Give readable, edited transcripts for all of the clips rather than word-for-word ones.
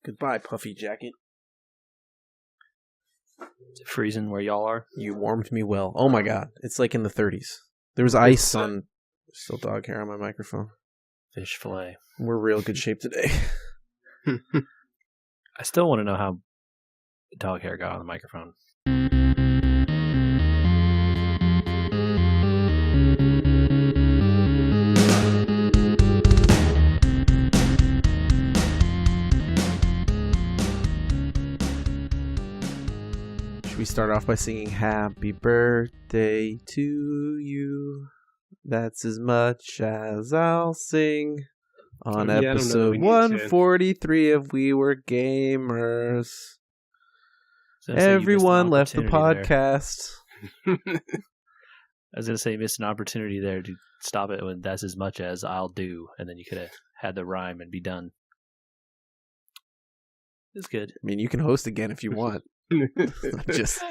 Goodbye, puffy jacket. Is it freezing where y'all are? You warmed me well. Oh my god, it's like in the 30s. There was ice on... Still dog hair on my microphone. Fish fillet. We're real good shape today. I still want to know how dog hair got on the microphone. Should we start off by singing Happy Birthday to You? That's as much as I'll sing on episode 143 of We Were Gamers. Everyone left the podcast. I was going to say you missed an opportunity there to stop it when that's as much as I'll do, and then you could have had the rhyme and be done. It's good. I mean, you can host again if you want. Just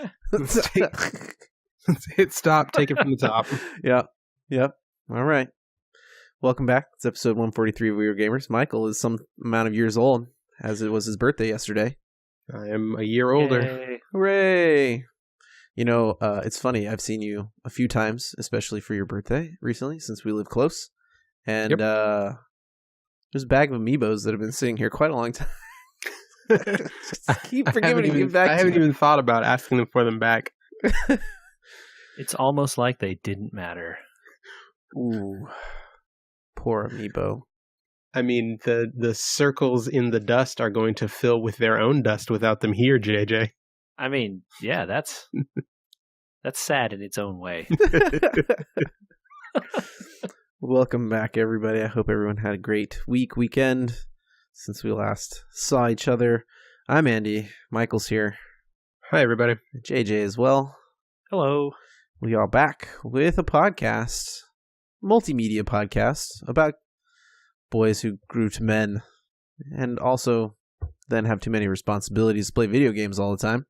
hit stop, take it from the top. Yep. All right. Welcome back. It's episode 143 of We Were Gamers. Michael is some amount of years old, as it was his birthday yesterday. I am a year older. Yay. Hooray! You know, it's funny. I've seen you a few times, especially for your birthday recently, since we live close. And there's a bag of amiibos that have been sitting here quite a long time. Keep forgiving to give back. I haven't even thought about asking them for them back. It's almost like they didn't matter. Ooh, poor amiibo. I mean, the circles in the dust are going to fill with their own dust without them here, JJ. I mean, yeah, that's sad in its own way. Welcome back, everybody. I hope everyone had a great weekend since we last saw each other. I'm Andy. Michael's here. Hi, everybody. JJ as well. Hello. We are back with a podcast, multimedia podcast about boys who grew to men and also then have too many responsibilities to play video games all the time.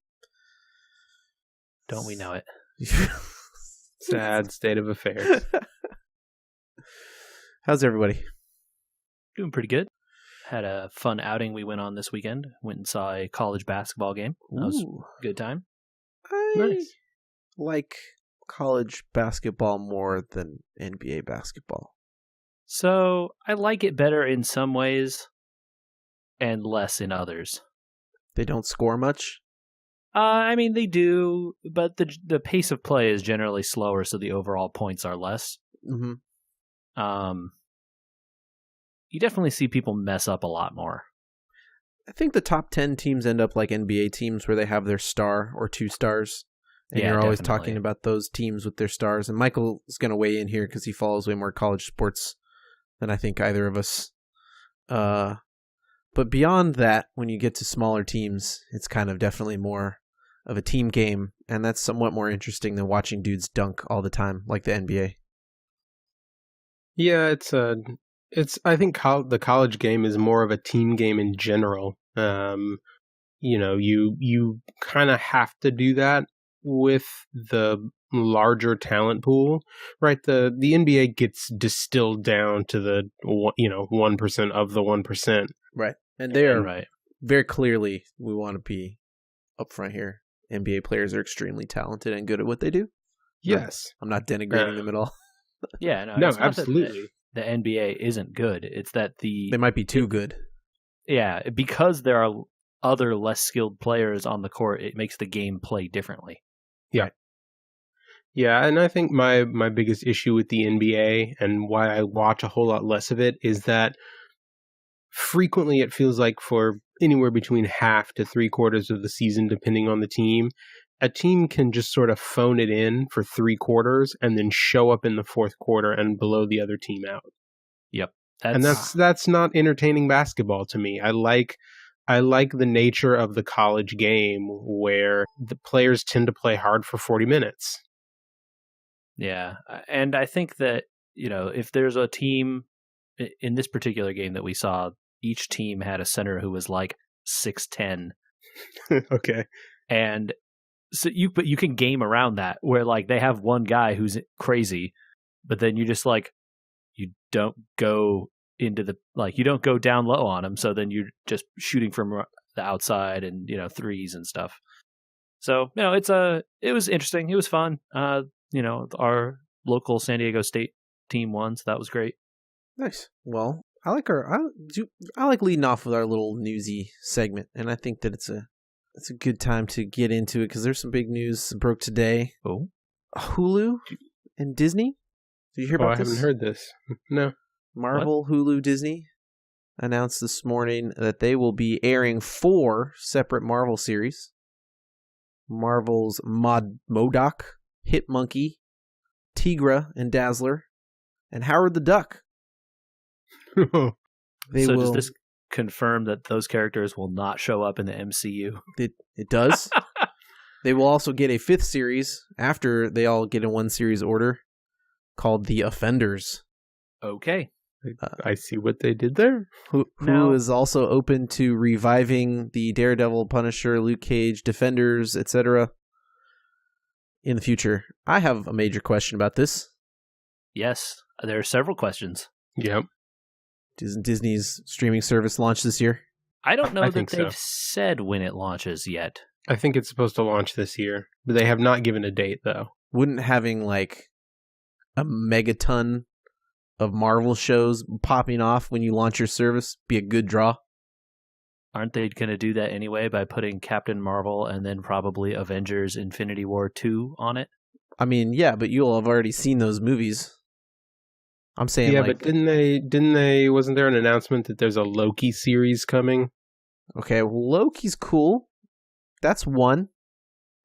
Don't we know it? Sad state of affairs. How's everybody? Doing pretty good. Had a fun outing we went on this weekend. Went and saw a college basketball game. That was a good time. I like college basketball more than NBA basketball. So I like it better in some ways and less in others. They don't score much? I mean, they do, but the pace of play is generally slower, so the overall points are less. Mm-hmm. You definitely see people mess up a lot more. I think the top 10 teams end up like NBA teams where they have their star or two stars. And you're always talking about those teams with their stars. And Michael is going to weigh in here because he follows way more college sports than I think either of us. But beyond that, when you get to smaller teams, it's kind of definitely more of a team game. And that's somewhat more interesting than watching dudes dunk all the time like the NBA. Yeah, I think the college game is more of a team game in general. You kind of have to do that with the larger talent pool, right? The NBA gets distilled down to the 1% of the 1%, right? And they are right. Very clearly, we want to be upfront here. NBA players are extremely talented and good at what they do. Yes, I'm not denigrating them at all. Yeah, no, absolutely. The NBA isn't good. It's that they might be too good. Yeah, because there are other less skilled players on the court, it makes the game play differently. Yeah. Yeah, and I think my biggest issue with the NBA and why I watch a whole lot less of it is that frequently it feels like for anywhere between half to 3/4 of the season, depending on the team, a team can just sort of phone it in for 3/4 and then show up in the fourth quarter and blow the other team out. Yep. That's not entertaining basketball to me. I like the nature of the college game where the players tend to play hard for 40 minutes. Yeah. And I think that, if there's a team in this particular game that we saw, each team had a center who was like 6'10". Okay. And so you can game around that where like they have one guy who's crazy, but then you just like, you don't go into the, like, you don't go down low on them, so then you're just shooting from the outside and, threes and stuff. So, it was interesting. It was fun. Our local San Diego State team won, so that was great. Nice. Well, I like leading off with our little newsy segment, and I think that it's a good time to get into it because there's some big news that broke today. Oh, Hulu and Disney. Did you hear about this? I haven't heard this. No. Marvel, what? Hulu, Disney announced this morning that they will be airing 4 separate Marvel series. Marvel's MODOK, Hitmonkey, Tigra and Dazzler, and Howard the Duck. Does this confirm that those characters will not show up in the MCU? It does. They will also get a 5th series after they all get in one series order called The Offenders. Okay. I see what they did there. Hulu is also open to reviving the Daredevil, Punisher, Luke Cage, Defenders, etc. in the future. I have a major question about this. Yes, there are several questions. Yep. Doesn't Disney's streaming service launch this year? I don't know that they've said when it launches yet. I think it's supposed to launch this year, but they have not given a date, though. Wouldn't having like a megaton of Marvel shows popping off when you launch your service be a good draw? Aren't they going to do that anyway by putting Captain Marvel and then probably Avengers Infinity War 2 on it? I mean, yeah, but you'll have already seen those movies. I'm saying, but didn't they, wasn't there an announcement that there's a Loki series coming? Okay, well, Loki's cool. That's one.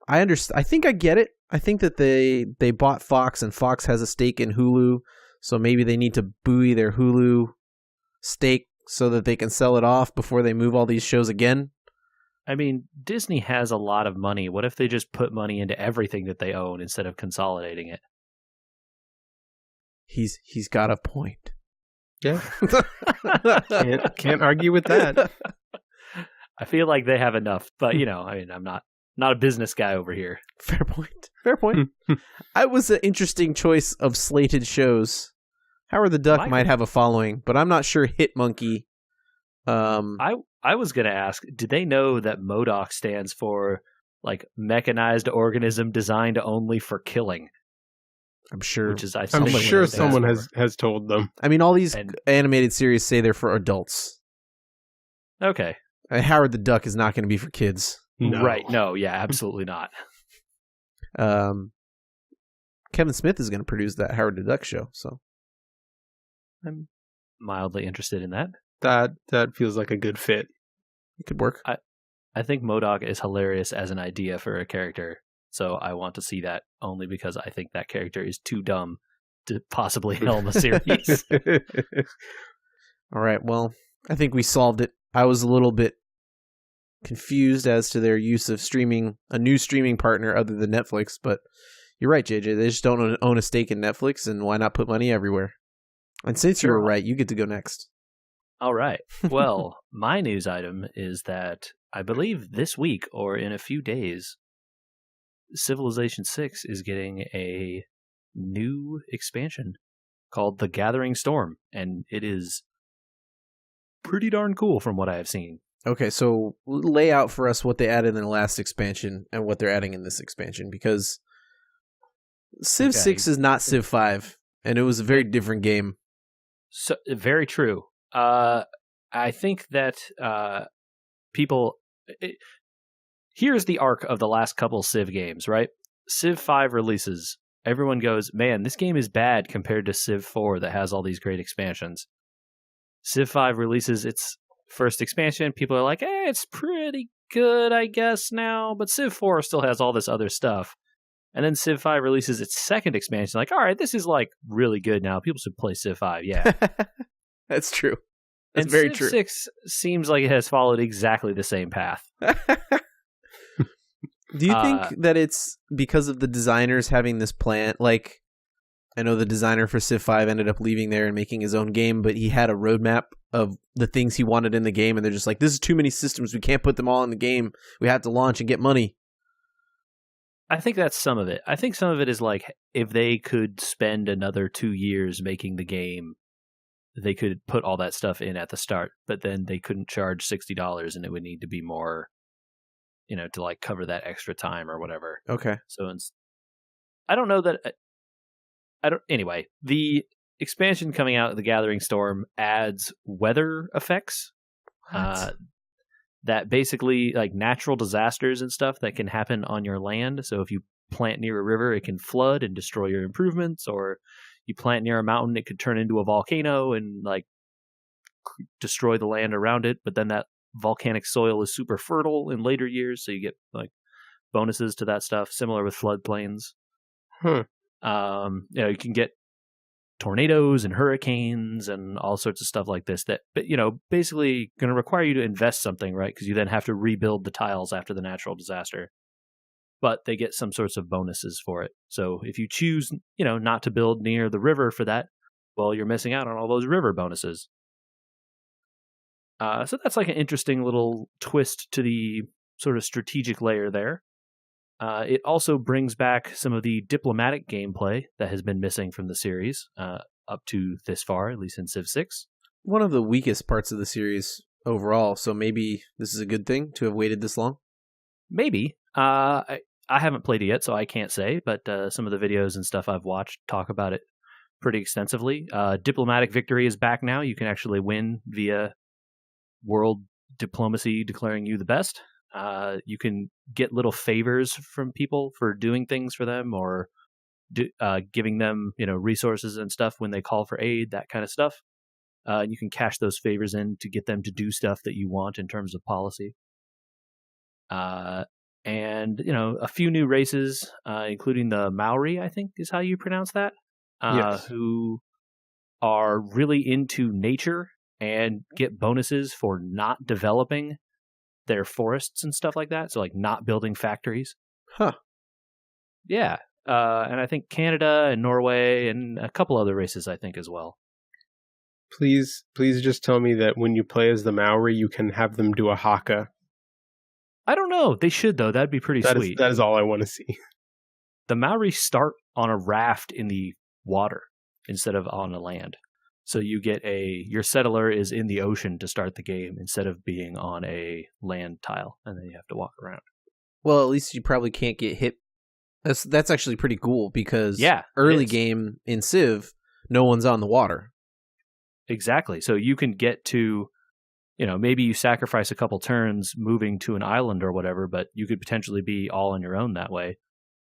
I understand. I think I get it. I think that they bought Fox and Fox has a stake in Hulu, so maybe they need to buoy their Hulu stake so that they can sell it off before they move all these shows again. I mean, Disney has a lot of money. What if they just put money into everything that they own instead of consolidating it? He's got a point. Yeah. can't argue with that. I feel like they have enough, but I'm not a business guy over here. Fair point. I was an interesting choice of slated shows. Howard the Duck might have a following, but I'm not sure Hitmonkey. I was going to ask, do they know that MODOK stands for like mechanized organism designed only for killing? I'm sure. I'm sure someone has told them. I mean, all these animated series say they're for adults. Okay. And Howard the Duck is not going to be for kids. No. Right. No. Yeah, absolutely not. Kevin Smith is going to produce that Howard the Duck show, so I'm mildly interested in that. That feels like a good fit. It could work. I think MODOK is hilarious as an idea for a character, so I want to see that only because I think that character is too dumb to possibly helm a series. All right, well, I think we solved it. I was a little bit confused as to their use of a new streaming partner other than Netflix, but you're right, JJ. They just don't own a stake in Netflix, and why not put money everywhere? And since you were right, you get to go next. All right. Well, my news item is that I believe this week or in a few days, Civilization 6 is getting a new expansion called The Gathering Storm, and it is pretty darn cool from what I have seen. Okay, so lay out for us what they added in the last expansion and what they're adding in this expansion, because Civ 6 is not Civ 5, and it was a very different game. So very true. I think that people... Here's the arc of the last couple Civ games, right? Civ 5 releases. Everyone goes, man, this game is bad compared to Civ 4 that has all these great expansions. Civ 5 releases its first expansion. People are like, it's pretty good, I guess, now. But Civ 4 still has all this other stuff. And then Civ 5 releases its second expansion. Like, all right, this is like really good now. People should play Civ 5, yeah. That's true. That's and very Civ true. 6 seems like it has followed exactly the same path. Do you think that it's because of the designers having this plan? Like, I know the designer for Civ 5 ended up leaving there and making his own game, but he had a roadmap of the things he wanted in the game, and they're just like, this is too many systems. We can't put them all in the game. We have to launch and get money. I think that's some of it. I think some of it is like, if they could spend another 2 years making the game, they could put all that stuff in at the start, but then they couldn't charge $60 and it would need to be more, to like cover that extra time or whatever. Okay. So I don't know that. Anyway, the expansion coming out of the Gathering Storm adds weather effects. That basically like natural disasters and stuff that can happen on your land. So if you plant near a river, it can flood and destroy your improvements, or you plant near a mountain, it could turn into a volcano and like destroy the land around it. But then that volcanic soil is super fertile in later years, so you get like bonuses to that stuff. Similar with floodplains. You can get tornadoes and hurricanes and all sorts of stuff like this that, basically going to require you to invest something, right? Because you then have to rebuild the tiles after the natural disaster. But they get some sorts of bonuses for it. So if you choose, not to build near the river for that, well, you're missing out on all those river bonuses. So that's like an interesting little twist to the sort of strategic layer there. It also brings back some of the diplomatic gameplay that has been missing from the series up to this far, at least in Civ 6. One of the weakest parts of the series overall, so maybe this is a good thing to have waited this long? Maybe. I haven't played it yet, so I can't say, but some of the videos and stuff I've watched talk about it pretty extensively. Diplomatic victory is back now. You can actually win via world diplomacy declaring you the best. You can get little favors from people for doing things for them, or giving them, resources and stuff when they call for aid, that kind of stuff. You can cash those favors in to get them to do stuff that you want in terms of policy. And, a few new races, including the Maori, I think is how you pronounce that, yes. Who are really into nature and get bonuses for not developing their forests and stuff like that. So like not building factories. Huh. Yeah. And I think Canada and Norway and a couple other races, I think, as well. Please just tell me that when you play as the Maori, you can have them do a haka. I don't know. They should, though. That'd be pretty sweet. That is all I want to see. The Maori start on a raft in the water instead of on the land. So you get your settler is in the ocean to start the game instead of being on a land tile, and then you have to walk around. Well, at least you probably can't get hit. That's actually pretty cool because early game in Civ, no one's on the water. Exactly. So you can get to, maybe you sacrifice a couple turns moving to an island or whatever, but you could potentially be all on your own that way.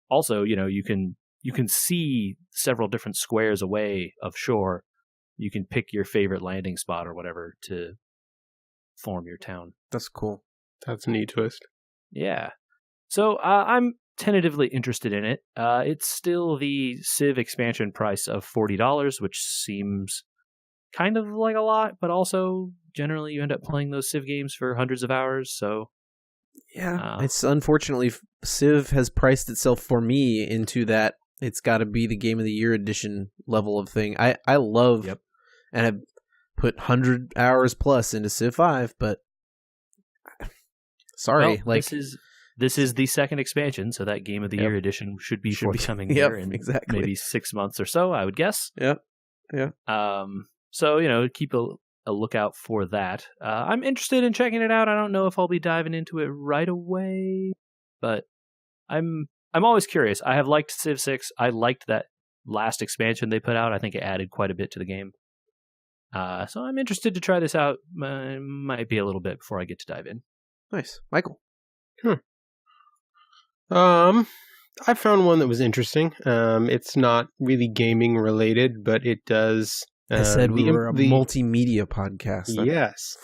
Also, you can see several different squares away of shore. You can pick your favorite landing spot or whatever to form your town. That's cool. That's a neat twist. Yeah. So I'm tentatively interested in it. It's still the Civ expansion price of $40, which seems kind of like a lot, but also generally you end up playing those Civ games for hundreds of hours. So yeah, it's unfortunately Civ has priced itself for me into that it's got to be the Game of the Year edition level of thing. I love and have put 100 hours plus into Civ 5, but sorry, this is the second expansion, so that Game of the Year edition should be forthcoming here in maybe 6 months or so, I would guess. Yeah. So keep a lookout for that. I'm interested in checking it out. I don't know if I'll be diving into it right away, but I'm always curious. I have liked Civ 6. I liked that last expansion they put out. I think it added quite a bit to the game. So I'm interested to try this out. Might be a little bit before I get to dive in. Nice. Michael. I found one that was interesting. It's not really gaming related, but it does. I said we were a multimedia podcast. Yes.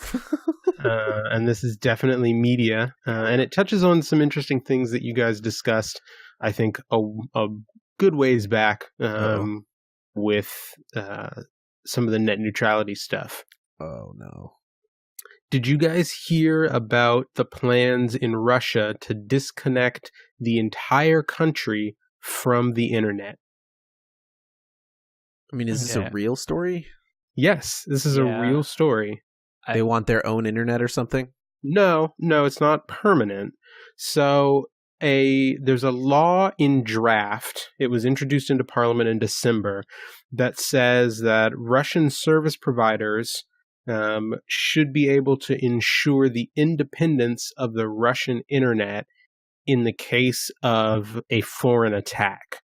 And this is definitely media. And it touches on some interesting things that you guys discussed, I think, a good ways back with some of the net neutrality stuff. Oh, no. Did you guys hear about the plans in Russia to disconnect the entire country from the internet? I mean, is this a real story? Yes, this is a real story. They want their own internet or something? No, it's not permanent. So there's a law in draft. It was introduced into Parliament in December that says that Russian service providers should be able to ensure the independence of the Russian internet in the case of a foreign attack,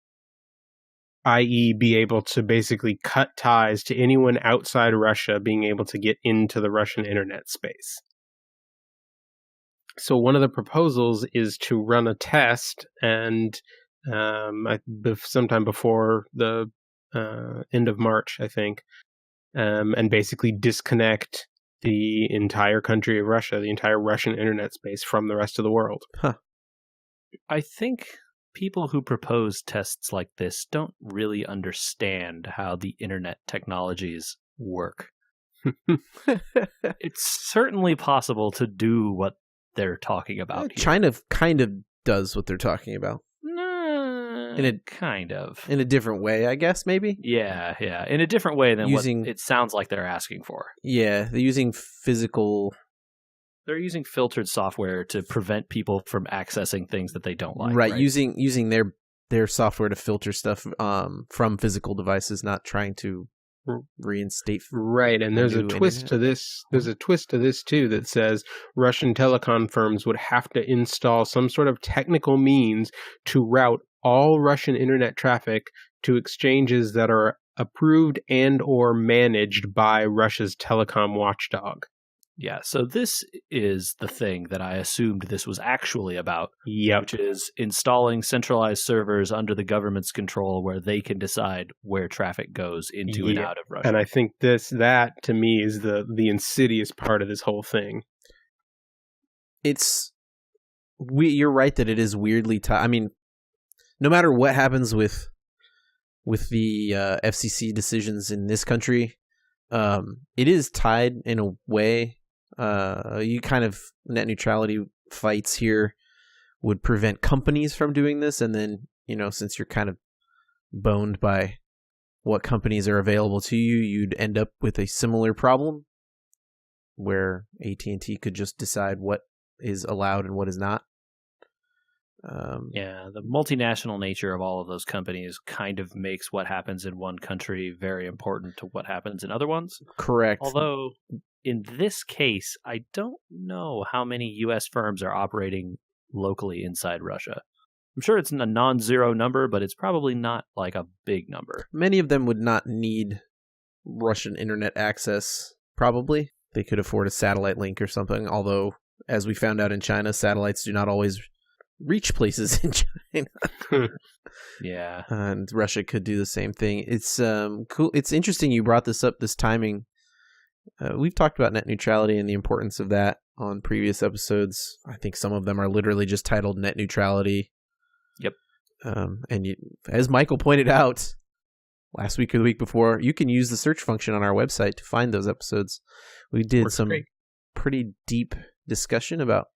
i.e. be able to basically cut ties to anyone outside Russia being able to get into the Russian internet space. So one of the proposals is to run a test, and sometime before the end of March, I think, and basically disconnect the entire country of Russia, the entire Russian internet space from the rest of the world. Huh. I think people who propose tests like this don't really understand how the internet technologies work. It's certainly possible to do what they're talking about here. China kind of does what they're talking about. Kind of. In a different way, I guess, maybe? Yeah. In a different way than what it sounds like they're asking for. Yeah, they're using They're using filtered software to prevent people from accessing things that they don't like. Right, using their software to filter stuff from physical devices, not trying to reinstate. Right, and there's a twist to this. There's a twist to this too that says Russian telecom firms would have to install some sort of technical means to route all Russian internet traffic to exchanges that are approved and or managed by Russia's telecom watchdog. Yeah, so this is the thing that I assumed this was actually about, which is installing centralized servers under the government's control where they can decide where traffic goes into and out of Russia. And I think that to me is the insidious part of this whole thing. You're right that it is weirdly tied. I mean, no matter what happens with the FCC decisions in this country, it is tied in a way. You kind of net neutrality fights here would prevent companies from doing this, and then since you're kind of boned by what companies are available to you, you'd end up with a similar problem where AT&T could just decide what is allowed and what is not. The multinational nature of all of those companies kind of makes what happens in one country very important to what happens in other ones. Correct. Although, in this case, I don't know how many U.S. firms are operating locally inside Russia. I'm sure it's a non-zero number, but it's probably not like a big number. Many of them would not need Russian internet access, probably. They could afford a satellite link or something, although, as we found out in China, satellites do not always reach places in China. Yeah. And Russia could do the same thing. It's cool. It's interesting you brought this up, this timing. We've talked about net neutrality and the importance of that on previous episodes. I think some of them are literally just titled net neutrality. Yep. As Michael pointed out last week or the week before, you can use the search function on our website to find those episodes. We did some pretty deep discussion about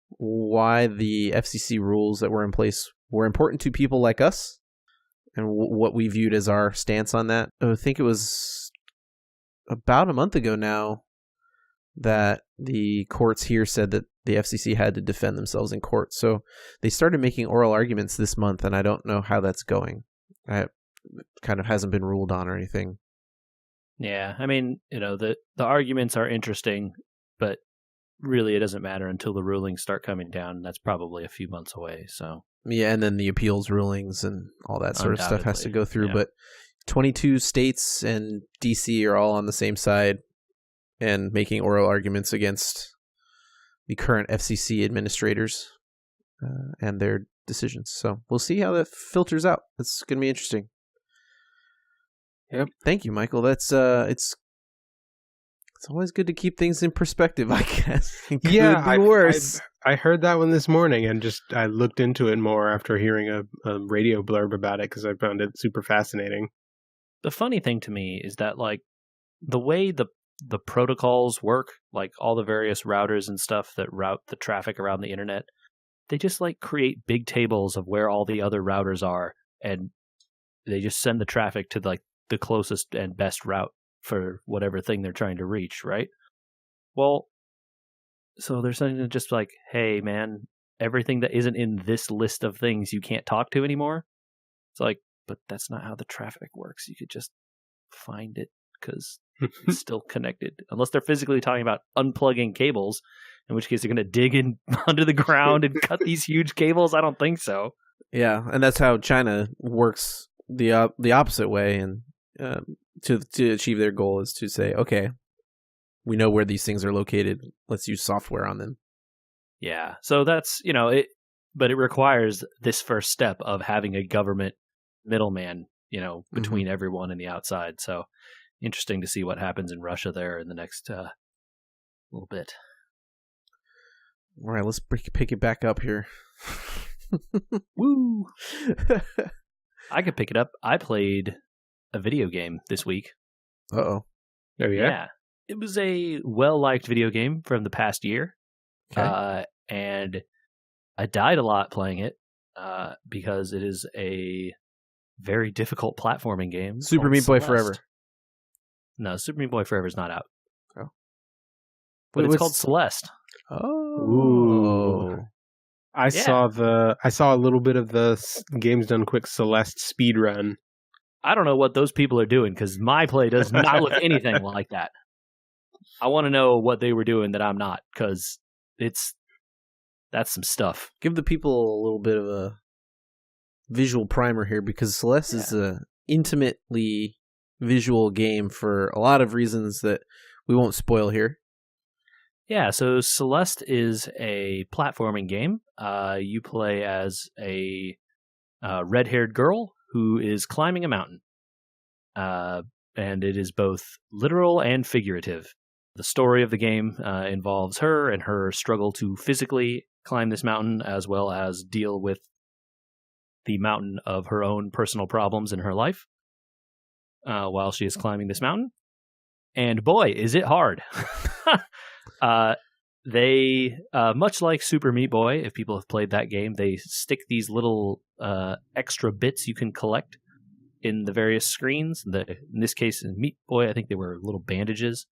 why the FCC rules that were in place were important to people like us and what we viewed as our stance on that. I think it was about a month ago now that the courts here said that the FCC had to defend themselves in court. So they started making oral arguments this month, and I don't know how that's going. It kind of hasn't been ruled on or anything. Yeah, I mean, the arguments are interesting, but really it doesn't matter until the rulings start coming down. That's probably a few months away. So yeah, and then the appeals rulings and all that sort of stuff has to go through. Yeah. But 22 states and DC are all on the same side and making oral arguments against the current FCC administrators and their decisions. So we'll see how that filters out. It's going to be interesting. Yep. Thank you, Michael. That's it's always good to keep things in perspective, I guess. It could be worse. I heard that one this morning and I looked into it more after hearing a radio blurb about it because I found it super fascinating. The funny thing to me is that the way the protocols work, like all the various routers and stuff that route the traffic around the internet, they just create big tables of where all the other routers are, and they just send the traffic to the closest and best route for whatever thing they're trying to reach, right? Well, so they're saying just hey man, everything that isn't in this list of things you can't talk to anymore. It's like, but that's not how the traffic works. You could just find it because it's still connected. Unless they're physically talking about unplugging cables, in which case they're going to dig in under the ground and cut these huge cables. I don't think so. Yeah, and that's how China works the opposite way, and to achieve their goal is to say, okay, we know where these things are located. Let's use software on them. Yeah, so that's, but it requires this first step of having a government middleman, between everyone and the outside. So interesting to see what happens in Russia there in the next little bit. All right, let's pick it back up here. Woo! I could pick it up. I played a video game this week. Uh-oh. Oh, Yeah. It was a well-liked video game from the past year. Okay. And I died a lot playing it because it is a very difficult platforming game. Super Meat Boy Forever. No, Super Meat Boy Forever is not out. Oh. But it's called Celeste. Oh. Ooh. I saw a little bit of the Games Done Quick Celeste speed run. I don't know what those people are doing because my play does not look anything like that. I want to know what they were doing that I'm not, because that's some stuff. Give the people a little bit of a visual primer here, because Celeste is a intimately visual game for a lot of reasons that we won't spoil here. Yeah, so Celeste is a platforming game. You play as a red-haired girl who is climbing a mountain. And it is both literal and figurative. The story of the game involves her and her struggle to physically climb this mountain, as well as deal with the mountain of her own personal problems in her life while she is climbing this mountain. And boy, is it hard. They, much like Super Meat Boy, if people have played that game, they stick these little extra bits you can collect in the various screens. In this case, in Meat Boy, I think they were little bandages.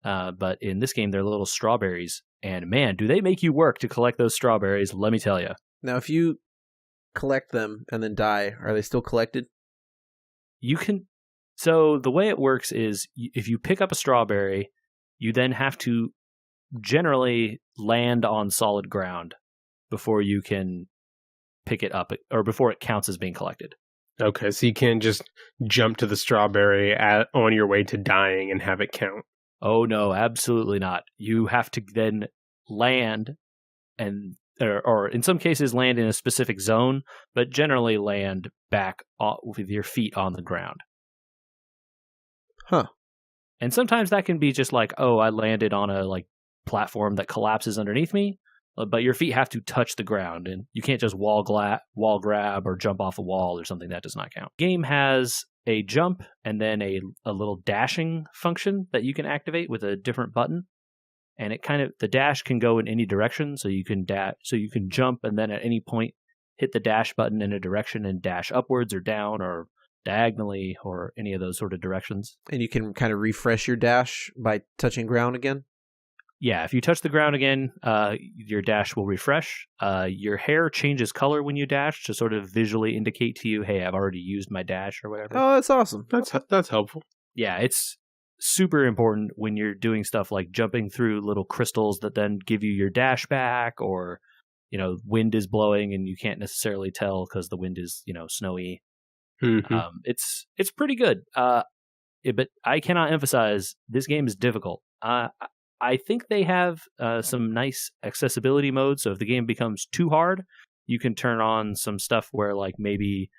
But in this game, they're little strawberries. And man, do they make you work to collect those strawberries, let me tell you. Now, if you collect them and then die, are they still collected? You can. So the way it works is if you pick up a strawberry, you then have to generally land on solid ground before you can pick it up, or before it counts as being collected. Okay, so you can't just jump to the strawberry on your way to dying and have it count. Oh no, absolutely not. You have to then land or in some cases land in a specific zone, but generally land back with your feet on the ground. Huh. And sometimes that can be just like, oh, I landed on a platform that collapses underneath me, but your feet have to touch the ground, and you can't just wall grab or jump off a wall or something. That does not count. Game has a jump and then a little dashing function that you can activate with a different button, and the dash can go in any direction, so you can jump and then at any point hit the dash button in a direction and dash upwards or down or diagonally or any of those sort of directions. And you can kind of refresh your dash by touching ground again? Yeah, if you touch the ground again, your dash will refresh. Your hair changes color when you dash to sort of visually indicate to you, hey, I've already used my dash or whatever. Oh, that's awesome. That's helpful. Yeah, it's super important when you're doing stuff like jumping through little crystals that then give you your dash back, or, wind is blowing and you can't necessarily tell because the wind is, snowy. Mm-hmm. It's pretty good. But I cannot emphasize this game is difficult. I think they have some nice accessibility modes. So if the game becomes too hard, you can turn on some stuff where maybe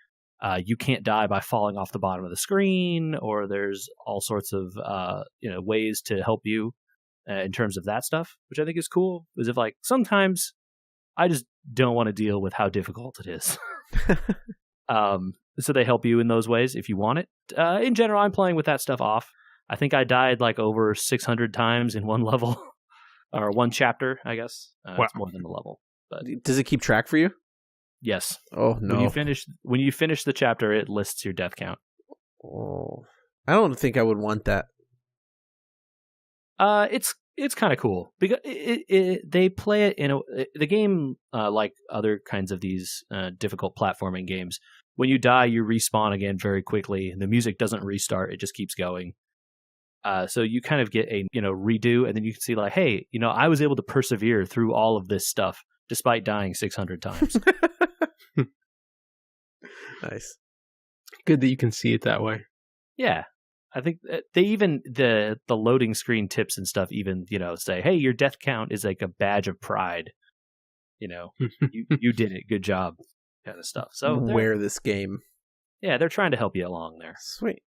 you can't die by falling off the bottom of the screen, or there's all sorts of ways to help you in terms of that stuff, which I think is cool. Because if sometimes I just don't want to deal with how difficult it is. So they help you in those ways if you want it. In general, I'm playing with that stuff off. I think I died over 600 times in one level, or one chapter, I guess. Wow. It's more than a level. But does it keep track for you? Yes. Oh, no. When you finish the chapter, it lists your death count. Oh, I don't think I would want that. It's It's kind of cool because they play it the game, like other kinds of these difficult platforming games. When you die, you respawn again very quickly, and the music doesn't restart; it just keeps going. So you kind of get a redo, and then you can see like, hey, I was able to persevere through all of this stuff despite dying 600 times. Nice. Good that you can see it that way. Yeah. I think they even the loading screen tips and stuff even say, hey, your death count is like a badge of pride. You did it, good job, kind of stuff. So wear this game. Yeah, they're trying to help you along there. Sweet.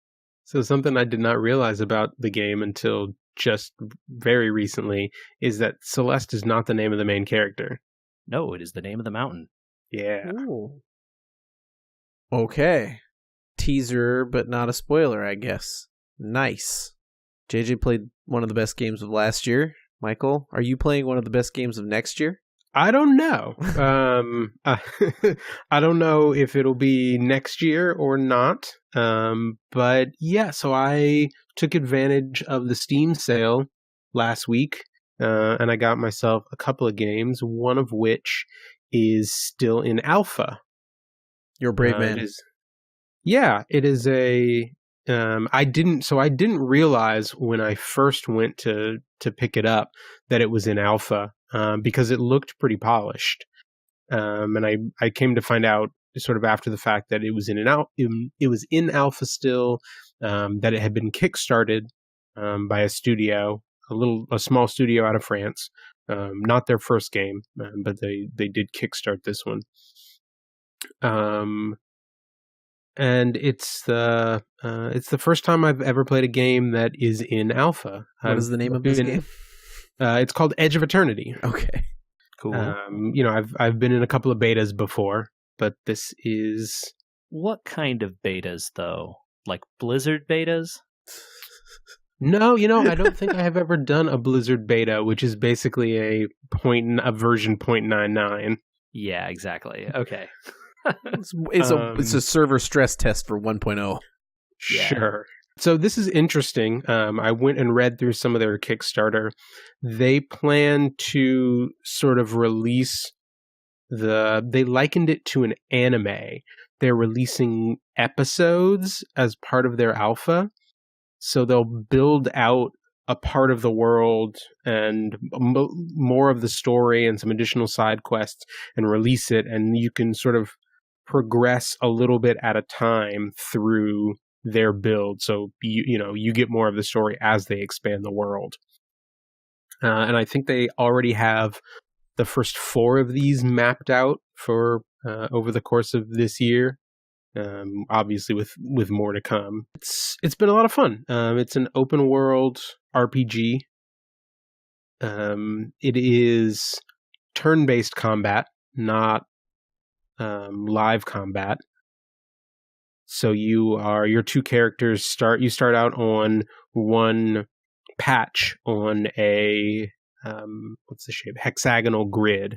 So something I did not realize about the game until just very recently is that Celeste is not the name of the main character. No, it is the name of the mountain. Yeah. Ooh. Okay. Teaser, but not a spoiler, I guess. Nice. JJ played one of the best games of last year. Michael, are you playing one of the best games of next year? I don't know. I don't know if it'll be next year or not. But yeah, so I took advantage of the Steam sale last week, and I got myself a couple of games, one of which is still in alpha. You're a brave man. It is a I didn't realize when I first went to pick it up that it was in alpha, because it looked pretty polished. And I came to find out sort of after the fact that it was in alpha still, that it had been kickstarted by a studio, a small studio out of France. Not their first game, but they did kickstart this one. And it's the first time I've ever played a game that is in alpha. What is the name of this game? It's called Edge of Eternity. Okay, cool. I've been in a couple of betas before, but this is... What kind of betas though? Like Blizzard betas? No, I don't think I have ever done a Blizzard beta, which is basically a version 0.99. Yeah, exactly. Okay. It's a server stress test for 1.0. Sure. So this is interesting. I went and read through some of their Kickstarter. They plan to sort of release they likened it to an anime. They're releasing episodes as part of their alpha. So they'll build out a part of the world and more of the story and some additional side quests and release it. And you can sort of progress a little bit at a time through their build, so you get more of the story as they expand the world. And I think they already have the first 4 of these mapped out for over the course of this year. Obviously, with more to come. It's been a lot of fun. It's an open world RPG. It is turn-based combat, not live combat. So your 2 characters start out on one patch on a what's the shape? Hexagonal grid,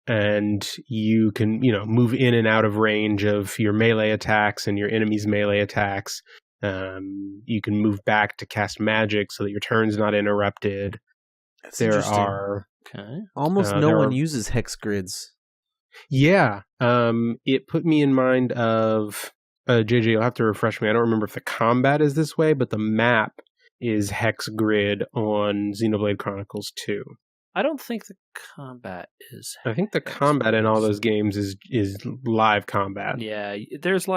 and you can move in and out of range of your melee attacks and your enemy's melee attacks. You can move back to cast magic so that your turn's not interrupted. That's there interesting. are almost no one uses hex grids. Yeah, it put me in mind of JJ. You'll have to refresh me. I don't remember if the combat is this way, but the map is hex grid on Xenoblade Chronicles 2. I don't think the combat is. I think the combat in all those games is live combat. Yeah, there's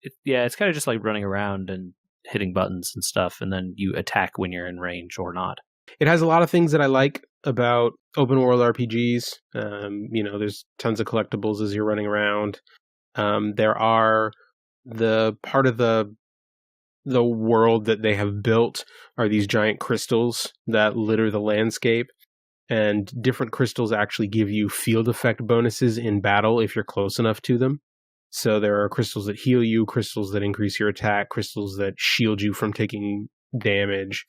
it's kind of just like running around and hitting buttons and stuff, and then you attack when you're in range or not. It has a lot of things that I like about open world RPGs. There's tons of collectibles as you're running around. There are the part of the world that they have built are these giant crystals that litter the landscape, and different crystals actually give you field effect bonuses in battle if you're close enough to them. So there are crystals that heal you, crystals that increase your attack, crystals that shield you from taking damage,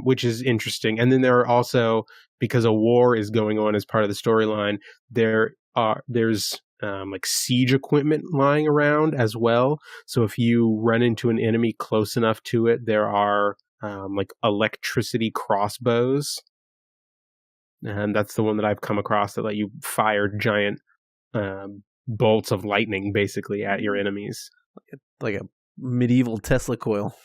which is interesting. And then there are also, because a war is going on as part of the storyline, there's like siege equipment lying around as well. So if you run into an enemy close enough to it, there are like electricity crossbows. And that's the one that I've come across that let you fire giant bolts of lightning basically at your enemies. Like a medieval Tesla coil.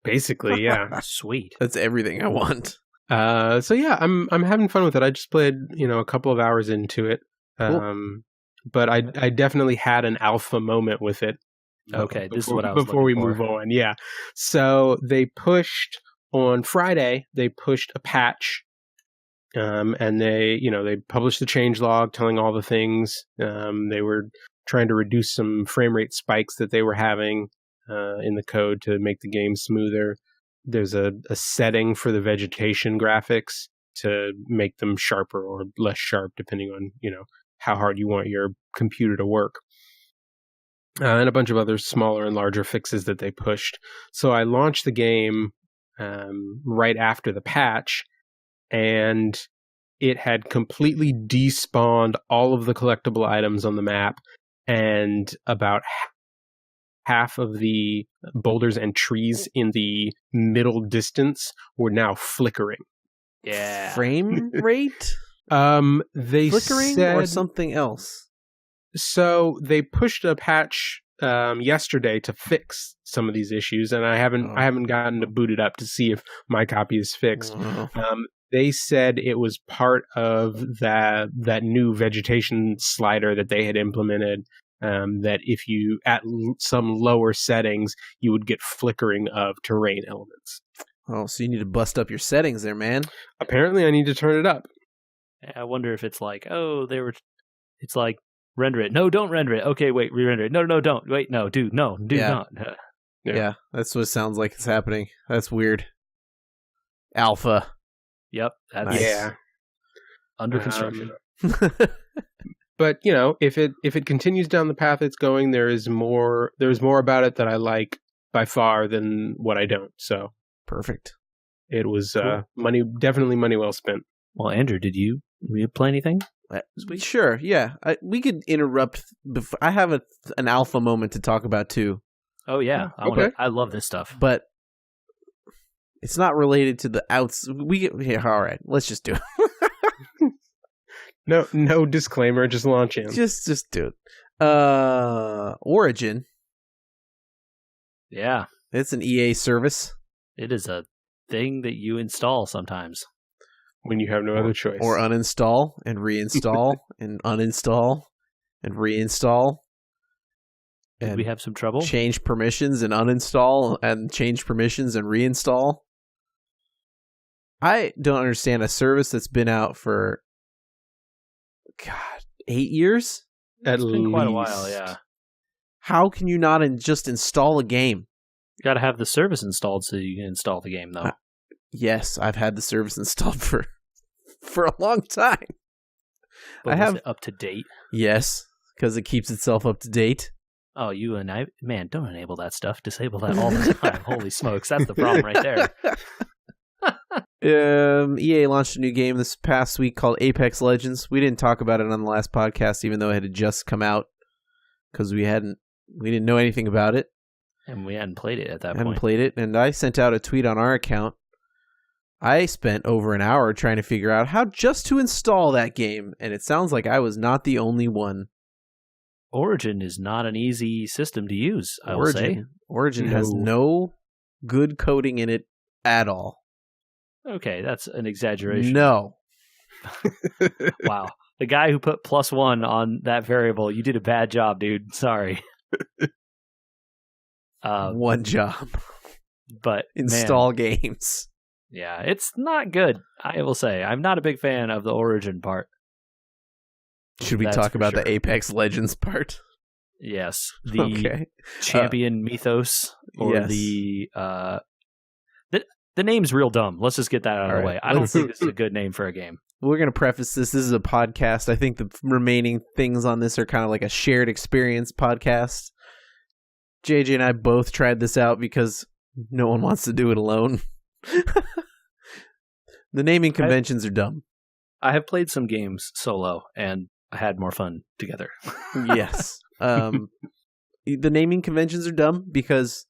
Basically, yeah. Sweet. That's everything I want. So yeah, I'm having fun with it. I just played, a couple of hours into it. Cool. But I definitely had an alpha moment with it. Okay, this is what I was before we looking move for. on. Yeah. So they pushed on Friday, they pushed a patch. And they published the changelog telling all the things. They were trying to reduce some frame rate spikes that they were having in the code to make the game smoother. There's a setting for the vegetation graphics to make them sharper or less sharp, depending on, how hard you want your computer to work. And a bunch of other smaller and larger fixes that they pushed. So I launched the game right after the patch, and it had completely despawned all of the collectible items on the map, and about half of the boulders and trees in the middle distance were now flickering. Yeah. Frame rate? They flickering said, or something else? So they pushed a patch yesterday to fix some of these issues, and I haven't gotten to boot it up to see if my copy is fixed. They said it was part of that new vegetation slider that they had implemented. That if you at some lower settings, you would get flickering of terrain elements. Oh, so you need to bust up your settings there, man. Apparently, I need to turn it up. I wonder if it's like, it's like, render it. No, don't render it. Okay, wait, re-render it. No, don't. Wait, no, do not. Yeah, that's what it sounds like is happening. That's weird. Alpha. Yep. That's nice. Under construction. But if it continues down the path it's going, there's more about it that I like by far than what I don't. So perfect. It was definitely money well spent. Well, Andrew, did you play anything? Sure. Yeah, we could interrupt. I have an alpha moment to talk about too. Oh yeah, okay. I love this stuff, but it's not related to the outs. All right, let's just do it. No disclaimer, just launch in. Just do it. Origin. Yeah. It's an EA service. It is a thing that you install sometimes. When you have no other choice. Or uninstall and reinstall and uninstall and reinstall. Did we have some trouble? Change permissions and uninstall and change permissions and reinstall. I don't understand a service that's been out for 8 years? It's been quite a while, yeah. How can you not just install a game? You got to have the service installed so you can install the game, though. Yes, I've had the service installed for a long time. But was it up to date? Yes, because it keeps itself up to date. Oh, man, don't enable that stuff. Disable that all the time. Holy smokes, that's the problem right there. EA launched a new game this past week called Apex Legends. We didn't talk about it on the last podcast, even though it had just come out, because we didn't know anything about it. And we hadn't played it at that point. Hadn't played it, and I sent out a tweet on our account. I spent over an hour trying to figure out how just to install that game, and it sounds like I was not the only one. Origin is not an easy system to use, I will say. Origin has no good coding in it at all. Okay, that's an exaggeration. No. Wow. The guy who put +1 on that variable, you did a bad job, dude. Sorry. One job. But install games. Yeah, it's not good, I will say. I'm not a big fan of the Origin part. Should we talk about the Apex Legends part? Yes. The champion mythos, or yes. The name's real dumb. Let's just get that out of the way. I don't think this is a good name for a game. We're going to preface this. This is a podcast. I think the remaining things on this are kind of like a shared experience podcast. JJ and I both tried this out because no one wants to do it alone. The naming conventions are dumb. I have played some games solo, and I had more fun together. Yes. The naming conventions are dumb because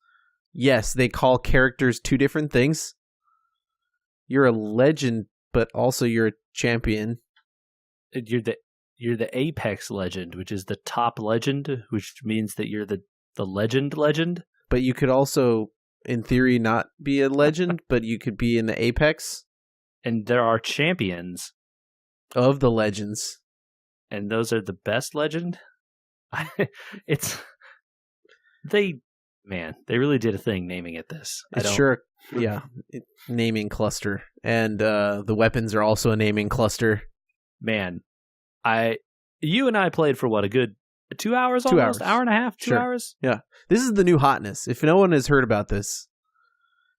Yes, they call characters two different things. You're a legend, but also you're a champion. You're the Apex legend, which is the top legend, which means that you're the legend. But you could also, in theory, not be a legend, but you could be in the Apex. And there are champions of the legends. And those are the best legend? They really did a thing naming it this. It's sure, yeah, naming cluster. And the weapons are also a naming cluster. Man, you and I played for what, a good 2 hours 2 almost? hours. Hour and a half? 2 Sure. hours? Yeah. This is the new hotness. If no one has heard about this.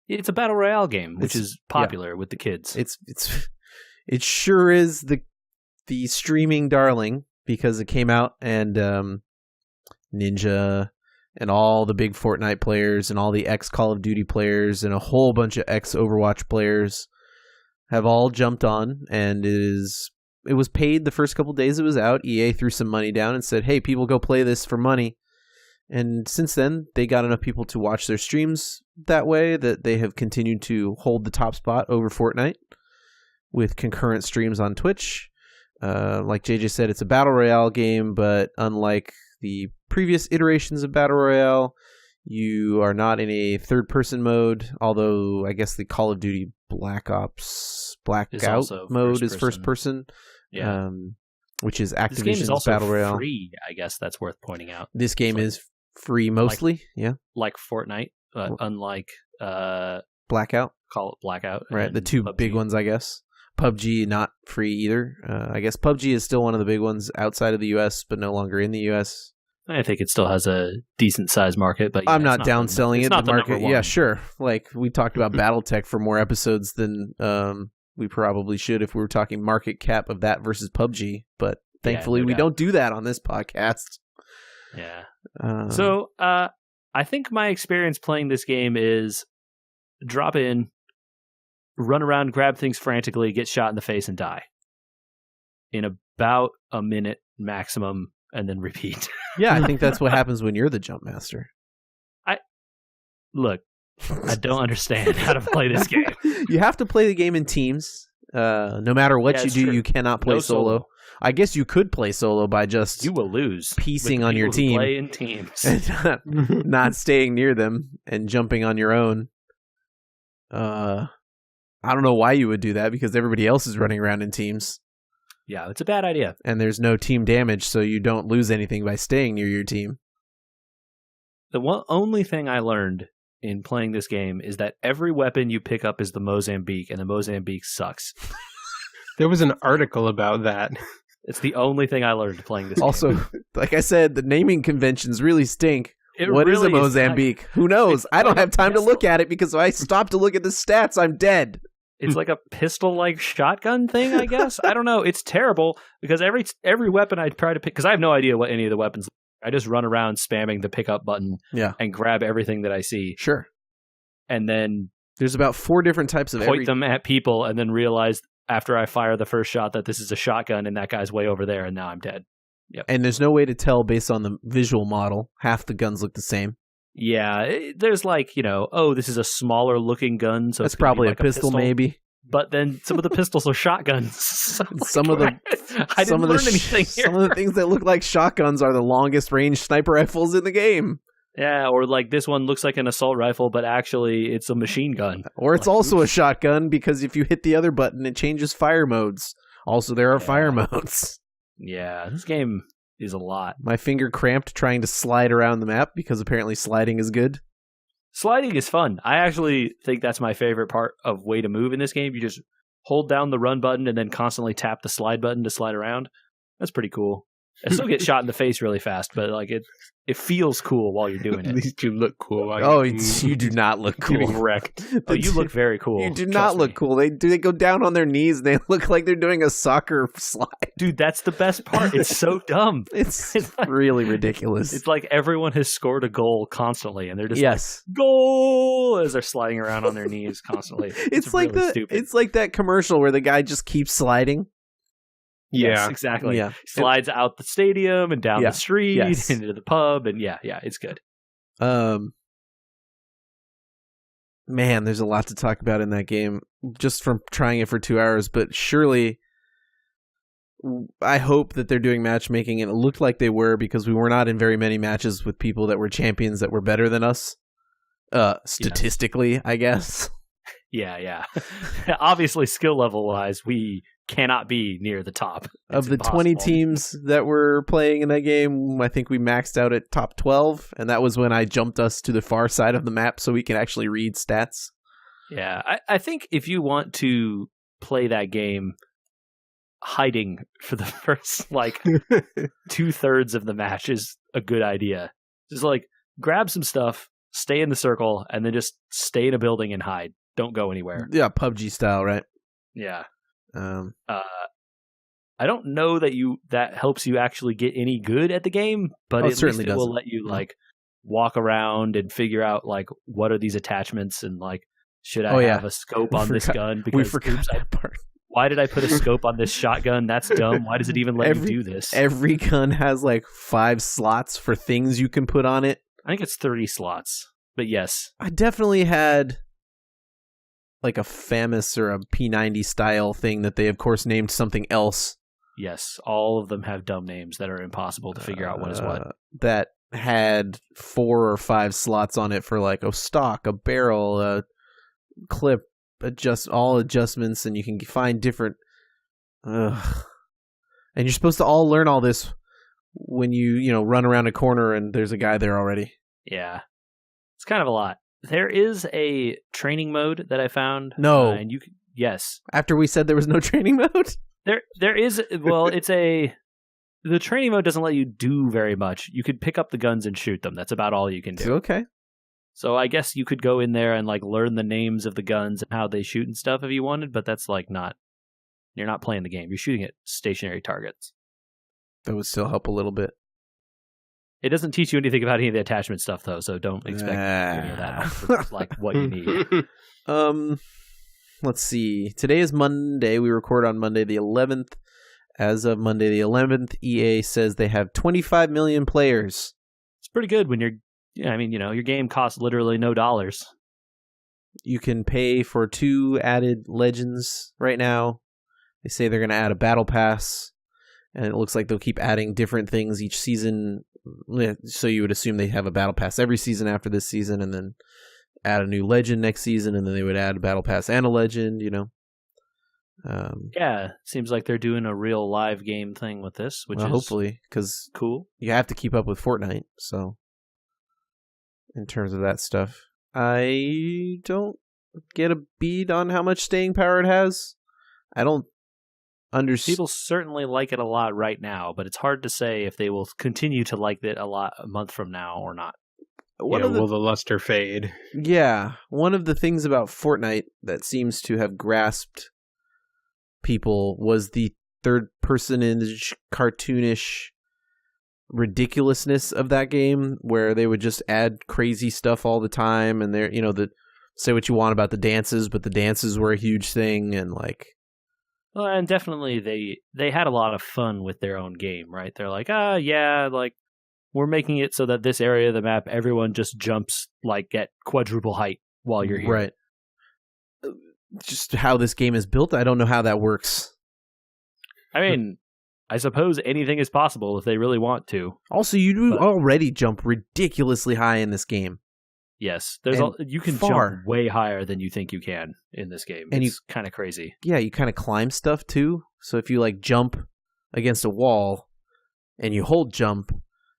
It's a battle royale game, which is popular with the kids. It sure is the streaming darling, because it came out and Ninja and all the big Fortnite players and all the ex Call of Duty players and a whole bunch of ex Overwatch players have all jumped on, and it was paid the first couple days it was out. EA threw some money down and said, hey, people go play this for money. And since then, they got enough people to watch their streams that way that they have continued to hold the top spot over Fortnite with concurrent streams on Twitch. Like JJ said, it's a battle royale game, but unlike the previous iterations of battle royale, you are not in a third-person mode, although I guess the Call of Duty Black Ops Blackout mode is first-person. Yeah. Which is Activision's this game is also battle royale. Free, I guess that's worth pointing out. This game is free mostly, like Fortnite, unlike Blackout. Call it Blackout, right? The two PUBG. big ones, I guess. PUBG not free either. I guess PUBG is still one of the big ones outside of the U.S., but no longer in the U.S. I think it still has a decent sized market, but I'm not downselling it. Not the market, number one. yeah, sure. Like we talked about BattleTech for more episodes than we probably should if we were talking market cap of that versus PUBG. But thankfully, we don't do that on this podcast. Yeah. So I think my experience playing this game is drop in, run around, grab things frantically, get shot in the face, and die in about a minute maximum, and then repeat. Yeah, I think that's what happens when you're the jump master. I don't understand how to play this game. You have to play the game in teams. No matter what you do, you cannot play solo. I guess you could play solo by just you will lose piecing on your team, play in teams, and not staying near them and jumping on your own. I don't know why you would do that, because everybody else is running around in teams. Yeah, it's a bad idea. And there's no team damage, so you don't lose anything by staying near your team. The only thing I learned in playing this game is that every weapon you pick up is the Mozambique, and the Mozambique sucks. There was an article about that. It's the only thing I learned playing this game. Also, like I said, the naming conventions really stink. What really is a Mozambique? Who knows? I don't have time to look at it, because if I stop to look at the stats, I'm dead. It's like a pistol-like shotgun thing, I guess. I don't know. It's terrible, because every weapon I try to pick, because I have no idea what any of the weapons. I just run around spamming the pickup button and grab everything that I see. Sure. And then there's about 4 different types of point them at people, and then realize after I fire the first shot that this is a shotgun and that guy's way over there, and now I'm dead. Yep. And there's no way to tell based on the visual model. Half the guns look the same. Yeah, there's like, this is a smaller looking gun, so that's probably like a pistol, maybe. But then some of the pistols are shotguns. Some of the things that look like shotguns are the longest range sniper rifles in the game. Yeah, or like this one looks like an assault rifle, but actually it's a machine gun. Or it's also a shotgun, because if you hit the other button, it changes fire modes. Also, there are fire modes. Yeah, this game is a lot. My finger cramped trying to slide around the map, because apparently sliding is good. Sliding is fun. I actually think that's my favorite part of way to move in this game. You just hold down the run button and then constantly tap the slide button to slide around. That's pretty cool. I still get shot in the face really fast, but like it feels cool while you're doing it. At least you look cool. You do not look cool. Getting wrecked. Oh, you look very cool. You do not look cool. They go down on their knees and they look like they're doing a soccer slide. Dude, that's the best part. It's so dumb. It's like, really ridiculous. It's like everyone has scored a goal constantly, and they're just like, goal, as they're sliding around on their knees constantly. It's like really stupid. It's like that commercial where the guy just keeps sliding. Yes, exactly. Yeah. Slides out the stadium and down the street into the pub, and it's good. Man, there's a lot to talk about in that game just from trying it for 2 hours, but surely I hope that they're doing matchmaking, and it looked like they were because we were not in very many matches with people that were champions that were better than us. Statistically, yes. I guess. Yeah. Obviously, skill level wise, we cannot be near the top. Of the 20 teams that were playing in that game, I think we maxed out at top 12, and that was when I jumped us to the far side of the map so we can actually read stats. Yeah, I think if you want to play that game, hiding for the first 2/3 of the match is a good idea. Just grab some stuff, stay in the circle, and then just stay in a building and hide. Don't go anywhere. Yeah, PUBG style, right? Yeah. I don't know that helps you actually get any good at the game, but at least it will let you walk around and figure out what are these attachments and should I have a scope on this gun? Because we forgot that part. Why did I put a scope on this shotgun? That's dumb. Why does it even let you do this? Every gun has 5 slots for things you can put on it. I think it's 30 slots, but yes. I definitely had a FAMAS or a P90 style thing that they of course named something else. Yes, all of them have dumb names that are impossible to figure out what is what. That had 4 or 5 slots on it for a stock, a barrel, a clip, all adjustments, and you can find different. And you're supposed to all learn all this when you run around a corner and there's a guy there already. Yeah, it's kind of a lot. There is a training mode that I found. No, and you can, yes. After we said there was no training mode, there is. Well, the training mode doesn't let you do very much. You could pick up the guns and shoot them. That's about all you can do. Okay. So I guess you could go in there and learn the names of the guns and how they shoot and stuff if you wanted, but that's not. You're not playing the game. You're shooting at stationary targets. That would still help a little bit. It doesn't teach you anything about any of the attachment stuff, though, so don't expect any of that for, what you need. Let's see. Today is Monday. We record on Monday the 11th. As of Monday the 11th, EA says they have 25 million players. It's pretty good when your game costs literally no dollars. You can pay for 2 added legends right now. They say they're going to add a battle pass, and it looks like they'll keep adding different things each season. So you would assume they have a battle pass every season after this season, and then add a new legend next season, and then they would add a battle pass and a legend, Yeah, seems like they're doing a real live game thing with this, which is hopefully, because cool. You have to keep up with Fortnite, so in terms of that stuff. I don't get a beat on how much staying power it has. I don't understand. People certainly like it a lot right now, but it's hard to say if they will continue to like it a lot a month from now or not. Will the luster fade? Yeah. One of the things about Fortnite that seems to have grasped people was the third-personage, cartoonish ridiculousness of that game, where they would just add crazy stuff all the time, and they're say what you want about the dances, but the dances were a huge thing, and well, and definitely they had a lot of fun with their own game, right? They're we're making it so that this area of the map, everyone just jumps at quadruple height while you're here. Right. Just how this game is built, I don't know how that works. I mean, I suppose anything is possible if they really want to. Also, you do already jump ridiculously high in this game. Yes, you can jump way higher than you think you can in this game. And it's kind of crazy. Yeah, you kind of climb stuff too. So if you jump against a wall and you hold jump,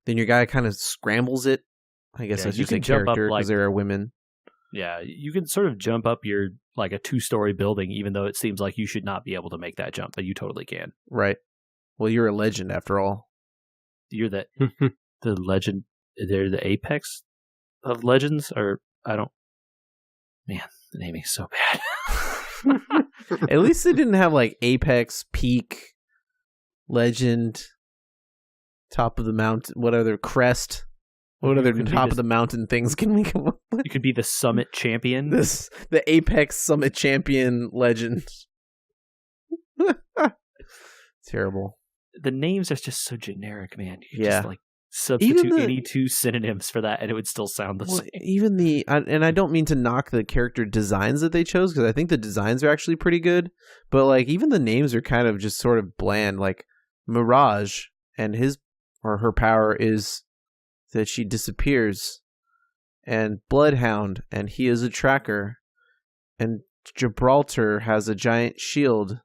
then your guy kind of scrambles it. I guess that's just a character because there are women. Yeah, you can sort of jump up your a 2-story building, even though it seems like you should not be able to make that jump, but you totally can. Right. Well, you're a legend after all. You're the legend. They're the apex of legends, or I don't. Man, the naming is so bad. At least they didn't have apex, peak, legend, top of the mountain. What other crest? What other top of the mountain things can we come up with? You could be the summit champion. The Apex Summit Champion legend. Terrible. The names are just so generic, man. Yeah. substitute any two synonyms for that and it would still sound the same. Even and I don't mean to knock the character designs that they chose, because I think the designs are actually pretty good, but like even the names are kind of just sort of bland. Like Mirage, and his or her power is that she disappears, and Bloodhound, and he is a tracker, and Gibraltar has a giant shield.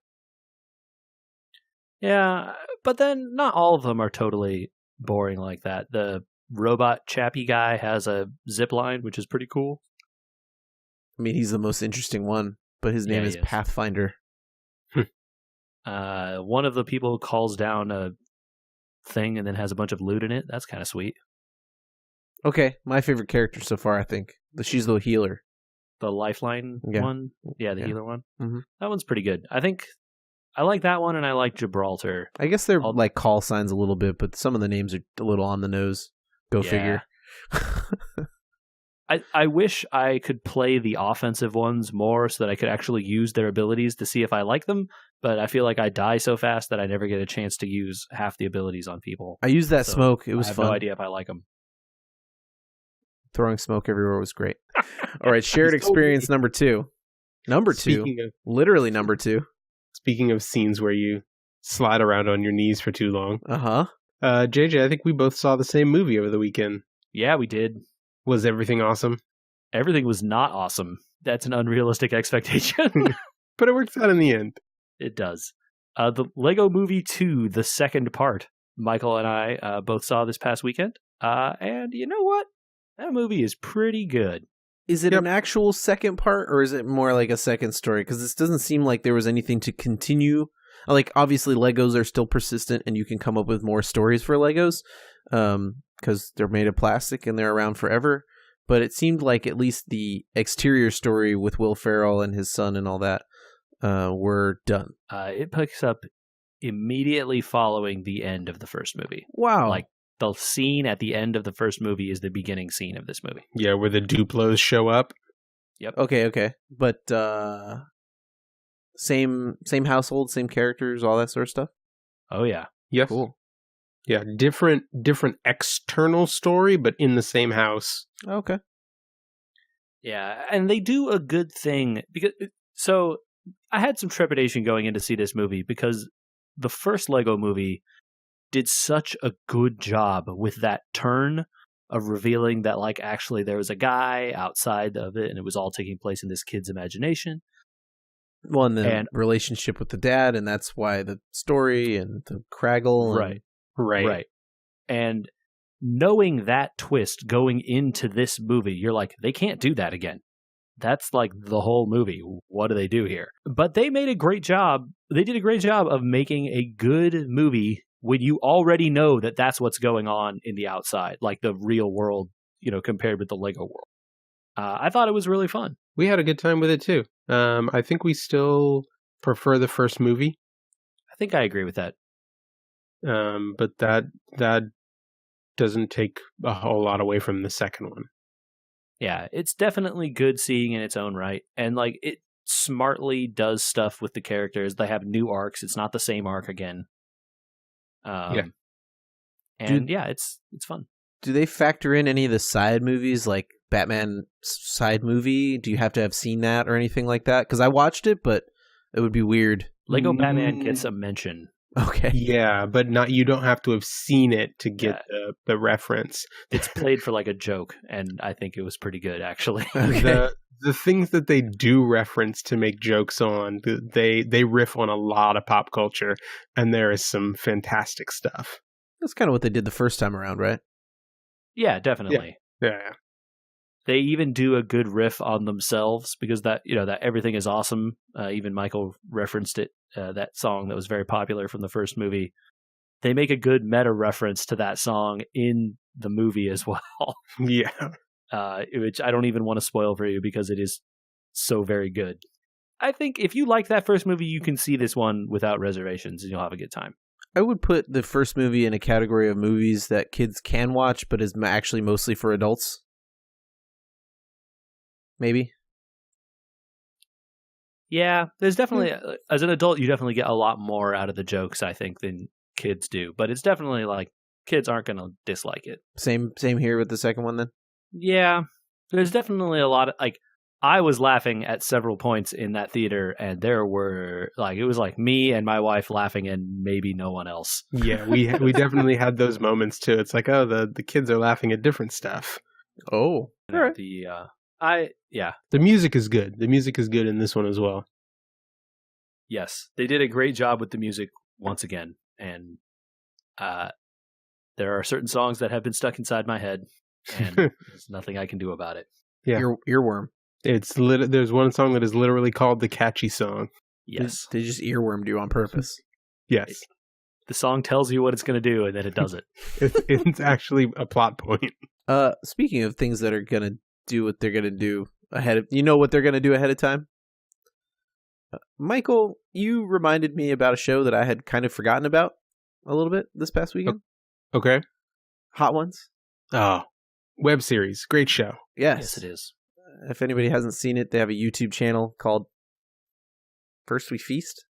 Yeah, but then not all of them are totally boring like that. The robot chappy guy has a zip line, which is pretty cool. I mean, he's the most interesting one, but his name is Pathfinder. One of the people calls down a thing and then has a bunch of loot in it. That's kind of sweet. Okay, my favorite character so far, I think. She's the healer. The lifeline one? Yeah, the healer one. Mm-hmm. That one's pretty good. I think I like that one, and I like Gibraltar. I guess they're like call signs a little bit, but some of the names are a little on the nose. Go figure. I wish I could play the offensive ones more so that I could actually use their abilities to see if I like them, but I feel like I die so fast that I never get a chance to use half the abilities on people. I used that smoke. It was fun. I have no idea if I like them. Throwing smoke everywhere was great. All right, shared experience number 2. Literally number 2. Speaking of scenes where you slide around on your knees for too long. JJ, I think we both saw the same movie over the weekend. Yeah, we did. Was everything awesome? Everything was not awesome. That's an unrealistic expectation. But it works out in the end. It does. The Lego Movie 2, the second part, Michael and I both saw this past weekend. And you know what? That movie is pretty good. Is it an actual second part, or is it more like a second story? Because this doesn't seem like there was anything to continue. Like, obviously, Legos are still persistent, and you can come up with more stories for Legos, because they're made of plastic and they're around forever. But it seemed like at least the exterior story with Will Ferrell and his son and all that were done. It picks up immediately following the end of the first movie. Wow. Like, the scene at the end of the first movie is the beginning scene of this movie. Yeah, where the Duplos show up. Yep. Okay. But same household, same characters, all that sort of stuff? Oh, yeah. Yes. Cool. Yeah, different external story, but in the same house. Okay. Yeah, and they do a good thing. So I had some trepidation going in to see this movie because the first Lego movie did such a good job with that turn of revealing that, like, actually there was a guy outside of it and it was all taking place in this kid's imagination. Well, and the relationship with the dad, and that's why the story and the Craggle. Right. And knowing that twist going into this movie, you're like, they can't do that again. That's like the whole movie. What do they do here? But they made a great job. They did a great job of making a good movie when you already know that that's what's going on in the outside, like the real world, compared with the Lego world. I thought it was really fun. We had a good time with it too. I think we still prefer the first movie. I think I agree with that. But that doesn't take a whole lot away from the second one. Yeah, it's definitely good seeing in its own right. And like it smartly does stuff with the characters. They have new arcs. It's not the same arc again. It's fun. Do they factor in any of the side movies, like Batman side movie? Do you have to have seen that or anything like that? Because I watched it, but it would be weird. Lego Batman gets a mention. Okay. Yeah, but you don't have to have seen it to get the reference. It's played for like a joke, and I think it was pretty good, actually. Okay. The things that they do reference to make jokes on, they riff on a lot of pop culture, and there is some fantastic stuff. That's kind of what they did the first time around, right? Yeah, definitely. Yeah. They even do a good riff on themselves because that everything is awesome. Even Michael referenced it, that song that was very popular from the first movie. They make a good meta reference to that song in the movie as well. Yeah. Which I don't even want to spoil for you because it is so very good. I think if you like that first movie, you can see this one without reservations and you'll have a good time. I would put the first movie in a category of movies that kids can watch, but is actually mostly for adults. Maybe. Yeah, there's definitely, as an adult, you definitely get a lot more out of the jokes, I think, than kids do. But it's definitely like kids aren't going to dislike it. Same here with the second one then? Yeah. There's definitely a lot of, like, I was laughing at several points in that theater, and there were, like, it was like me and my wife laughing and maybe no one else. Yeah, we definitely had those moments too. It's like, oh, the kids are laughing at different stuff. Oh. All right. The music is good. The music is good in this one as well. Yes, they did a great job with the music once again, and there are certain songs that have been stuck inside my head, and there's nothing I can do about it. Yeah, earworm. There's one song that is literally called the catchy song. Yes, they just earwormed you on purpose. Yes, the song tells you what it's going to do, and then it does it. It's actually a plot point. Speaking of things that are going to do what they're going to do what they're going to do ahead of time? Michael, you reminded me about a show that I had kind of forgotten about a little bit this past weekend. Okay. Hot Ones. Oh, web series. Great show. Yes, it is. If anybody hasn't seen it, they have a YouTube channel called First We Feast,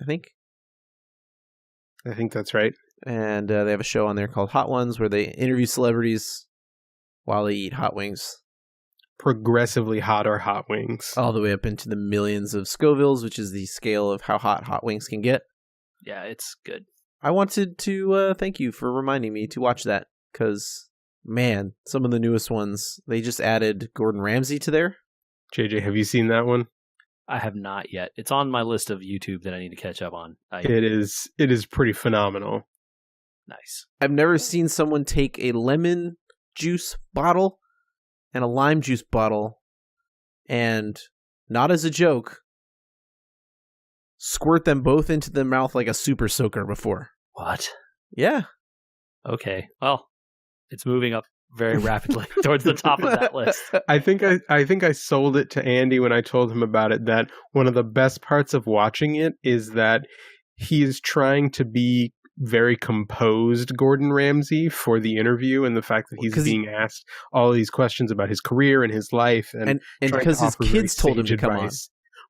I think that's right. And they have a show on there called Hot Ones where they interview celebrities while they eat hot wings. Progressively hotter hot wings. All the way up into the millions of Scovilles, which is the scale of how hot wings can get. Yeah, it's good. I wanted to thank you for reminding me to watch that, because, man, some of the newest ones, they just added Gordon Ramsay to there. JJ, have you seen that one? I have not yet. It's on my list of YouTube that I need to catch up on. It is pretty phenomenal. Nice. I've never seen someone take a lemon juice bottle and a lime juice bottle and, not as a joke, squirt them both into the mouth like a super soaker before. What? Yeah. Okay. Well, it's moving up very rapidly towards the top of that list. I think I sold it to Andy when I told him about it, that one of the best parts of watching it is that he is trying to be very composed Gordon Ramsay for the interview, and the fact that he's being asked all these questions about his career and his life, and because his kids told him to come on.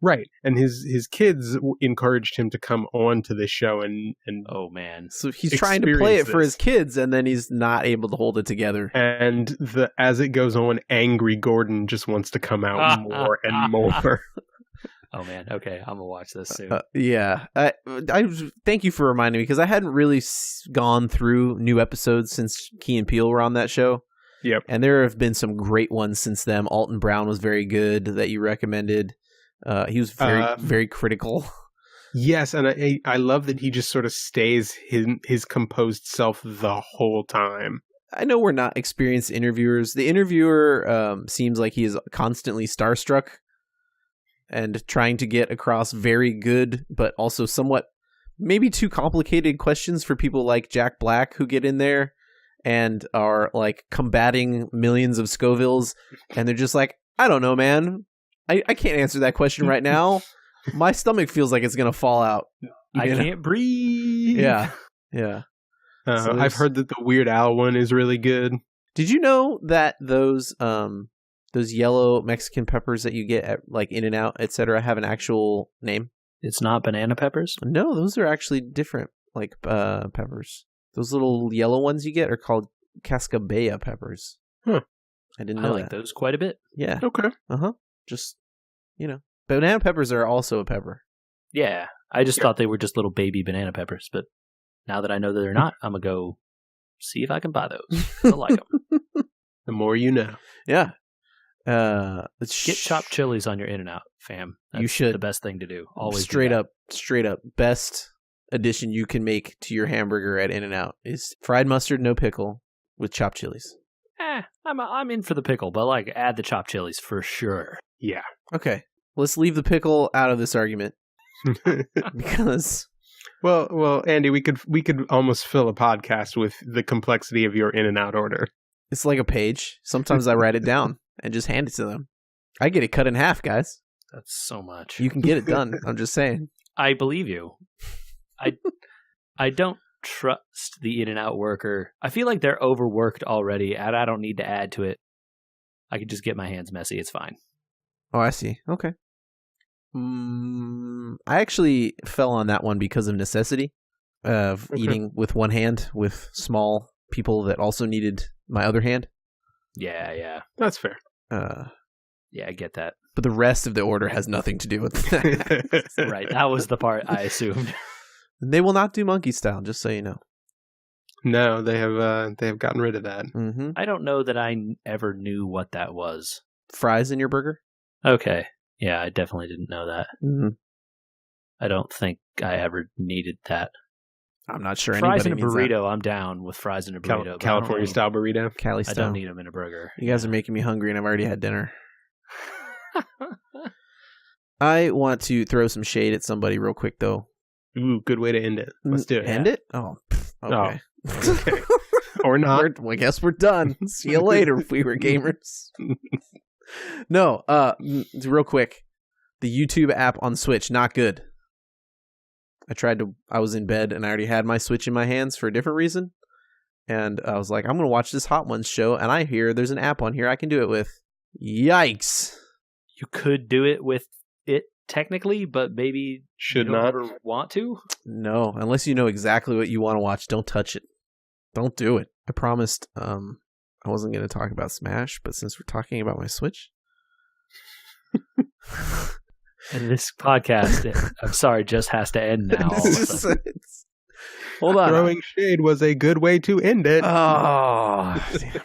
Right, and his kids encouraged him to come on to this show, and oh man, so he's trying to play it for his kids, and then he's not able to hold it together. And as it goes on, angry Gordon just wants to come out more and more. Oh man, okay, I'm gonna watch this soon. Yeah, I thank you for reminding me, because I hadn't really gone through new episodes since Key and Peele were on that show. Yep, and there have been some great ones since then. Alton Brown was very good that you recommended. He was very critical. Yes, and I love that he just sort of stays his composed self the whole time. I know we're not experienced interviewers. The interviewer seems like he is constantly starstruck and trying to get across very good, but also somewhat maybe too complicated questions for people like Jack Black, who get in there and are like combating millions of Scovilles, and they're just like, I don't know, man. I can't answer that question right now. My stomach feels like it's going to fall out. I can't breathe. Yeah. So I've heard that the Weird Al one is really good. Did you know that those yellow Mexican peppers that you get at like In-N-Out, etc., have an actual name? It's not banana peppers? No, those are actually different like peppers. Those little yellow ones you get are called cascabella peppers. Huh. I didn't know I like those quite a bit. Yeah. Okay. Just, banana peppers are also a pepper. Yeah. I just thought they were just little baby banana peppers, but now that I know that they're not, I'm going to go see if I can buy those. I like them. The more you know. Yeah. Get chopped chilies on your In-N-Out, fam. That's you should. The best thing to do. Always straight up. Best addition you can make to your hamburger at In-N-Out is fried mustard, no pickle, with chopped chilies. I'm in for the pickle, but like add the chopped chilies for sure. Yeah. Okay. Let's leave the pickle out of this argument because. Well, Andy, we could almost fill a podcast with the complexity of your In-N-Out order. It's like a page. Sometimes I write it down and just hand it to them. I get it cut in half, guys. That's so much. You can get it done. I'm just saying. I believe you. I don't trust the In-N-Out worker. I feel like they're overworked already, and I don't need to add to it. I could just get my hands messy. It's fine. Oh, I see. Okay. I actually fell on that one because of necessity. of eating with one hand with small people that also needed my other hand. Yeah. That's fair. Yeah, I get that. But the rest of the order has nothing to do with that. Right, that was the part I assumed. They will not do monkey style, just so you know. No, they have gotten rid of that. Mm-hmm. I don't know that I ever knew what that was. Fries in your burger? Okay. Yeah, I definitely didn't know that. Mm-hmm. I don't think I ever needed that. I'm not sure fries anybody in a needs burrito, I'm down with fries in a burrito. California style burrito. Cali I style. don't need them in a burger. You guys are making me hungry, and I've already had dinner. I want to throw some shade at somebody real quick, though. Ooh, good way to end it. Let's do it. End it? Oh, okay. Oh. Okay. Or not. I guess we're done. See you later, We Were Gamers. No, real quick. The YouTube app on Switch, not good. I was in bed, and I already had my Switch in my hands for a different reason. And I was like, I'm going to watch this Hot Ones show, and I hear there's an app on here I can do it with. Yikes. You could do it with it technically, but maybe should you not ever want to. No, unless you know exactly what you want to watch, don't touch it. Don't do it. I promised I wasn't going to talk about Smash, but since we're talking about my Switch. And this podcast, I'm sorry, just has to end now. Hold on. Throwing shade was a good way to end it. Oh, damn.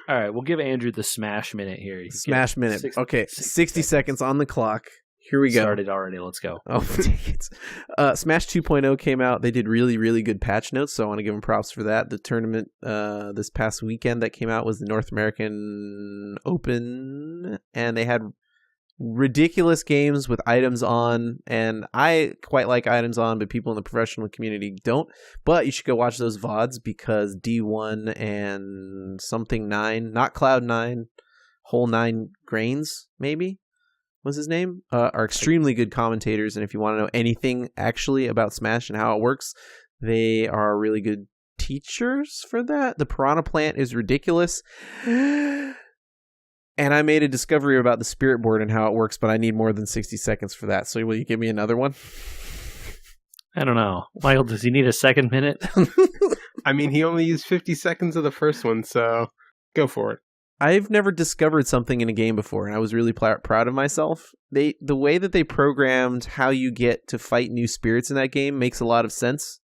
All right, we'll give Andrew the Smash minute here. Smash minute. 60 seconds on the clock. Here we go. Started already. Let's go. Oh, dang it. Smash 2.0 came out. They did really, really good patch notes, so I want to give them props for that. The tournament this past weekend that came out was the North American Open, and they had ridiculous games with items on, and I quite like items on, but people in the professional community don't. But you should go watch those VODs because D1 and something 9, not Cloud 9, Whole 9 Grains, maybe was his name, are extremely good commentators. And if you want to know anything actually about Smash and how it works, they are really good teachers for that. The Piranha Plant is ridiculous. And I made a discovery about the Spirit Board and how it works, but I need more than 60 seconds for that. So will you give me another one? I don't know. Michael, does he need a second minute? I mean, he only used 50 seconds of the first one, so go for it. I've never discovered something in a game before, and I was really proud of myself. The way that they programmed how you get to fight new spirits in that game makes a lot of sense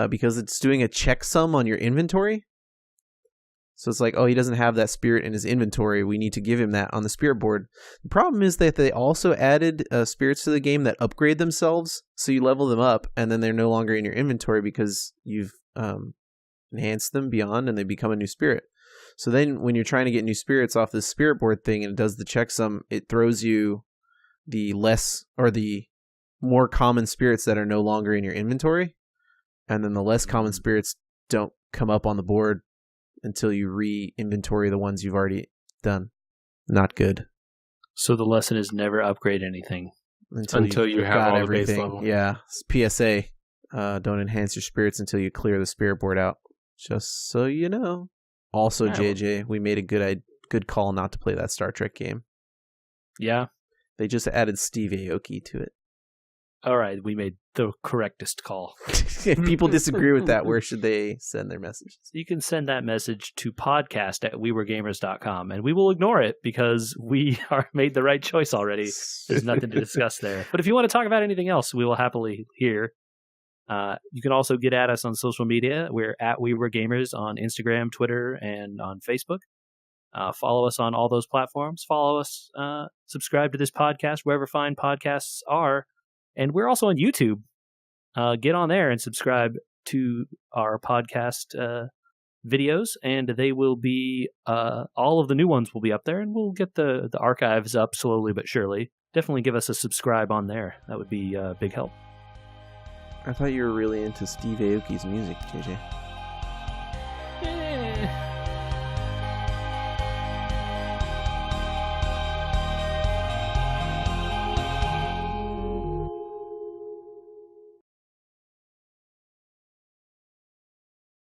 because it's doing a checksum on your inventory. So it's like, oh, he doesn't have that spirit in his inventory. We need to give him that on the spirit board. The problem is that they also added spirits to the game that upgrade themselves. So you level them up, and then they're no longer in your inventory because you've enhanced them beyond, and they become a new spirit. So then when you're trying to get new spirits off this spirit board thing, and it does the checksum, it throws you the less or the more common spirits that are no longer in your inventory. And then the less common spirits don't come up on the board until you re-inventory the ones you've already done. Not good. So the lesson is never upgrade anything. Until you have all everything. The base level. Yeah. It's PSA. Don't enhance your spirits until you clear the spirit board out. Just so you know. Also, JJ, we made a good call not to play that Star Trek game. Yeah? They just added Steve Aoki to it. All right, we made the correctest call. If people disagree with that, where should they send their messages? You can send that message to podcast@weweregamers.com, and we will ignore it because we are made the right choice already. There's nothing to discuss there. But if you want to talk about anything else, we will happily hear. You can also get at us on social media. We're at We Were Gamers on Instagram, Twitter, and on Facebook. Follow us on all those platforms. Follow us. Subscribe to this podcast wherever fine podcasts are. And we're also on YouTube. Get on there and subscribe to our podcast videos, and they will be all of the new ones will be up there, and we'll get the archives up slowly but surely. Definitely give us a subscribe on there. That would be a big help. I thought you were really into Steve Aoki's music, JJ.